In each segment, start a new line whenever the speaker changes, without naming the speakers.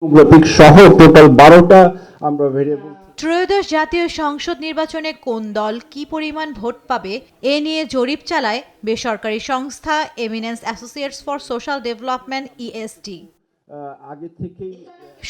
Graphic সহ total 12টা আমরা variable.
ত্রয়োদশ জাতীয় সংসদ নির্বাচনে কোন দল কি পরিমাণ ভোট পাবে এ নিয়ে জরিপ চালায় বেসরকারি সংস্থা eminence associates for social development ESD.
আগে থেকেই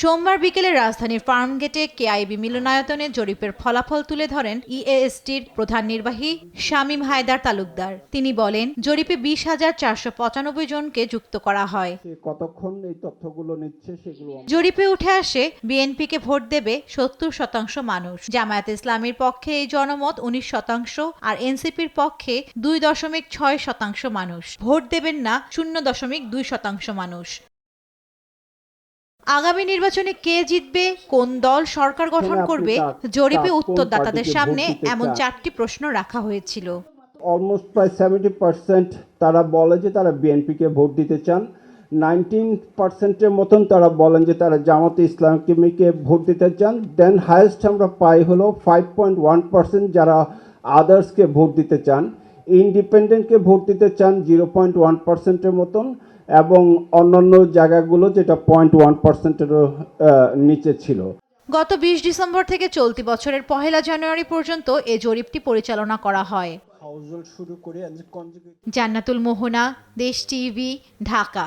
সোমবার বিকেলে রাজধানীর ফার্মগেটে কেআইবি মিলনায়তনে জরিপের ফলাফল তুলে ধরেন ইএএসটির প্রধান নির্বাহী শামীম হায়দার তালুকদার। তিনি বলেন, জরিপে 20,495 জনকে যুক্ত করা হয়।
কতক্ষণ এই তথ্যগুলো নিচ্ছে সেগুলো
জরিপে উঠে আসে বিএনপিকে ভোট দেবে 70% মানুষ, জামায়াতে ইসলামীর পক্ষে এই জনমত 19% আর এনসিপির পক্ষে 2.6% মানুষ, ভোট দেবেন না 0.2% মানুষ। আগামী নির্বাচনে কে জিতবে, কোন দল সরকার গঠন করবে, জরিপে উত্তরদাতাদের সামনে এমন 4টি প্রশ্ন রাখা হয়েছিল।
অলমোস্ট প্রায় 70% তারা বলে যে তারা বিএনপিকে ভোট দিতে চান, 19%-এর মতন তারা বলেন যে তারা জামাতে ইসলামীকে ভোট দিতে চান, দেন হাইয়েস্ট আমরা পাই হলো 5.1% যারা আদার্সকে ভোট দিতে চান, ইন্ডিপেন্ডেন্টকে ভোট দিতে চান 0.1%-এর মতন, এবং অন্যান্য জায়গাগুলো যেটা 0.1%-এরও নিচে ছিল।
গত 20 ডিসেম্বর থেকে চলতি বছরের 1 জানুয়ারি পর্যন্ত এ জরিপটি পরিচালনা করা হয়। জান্নাতুল মোহনা, দেশ টিভি, ঢাকা।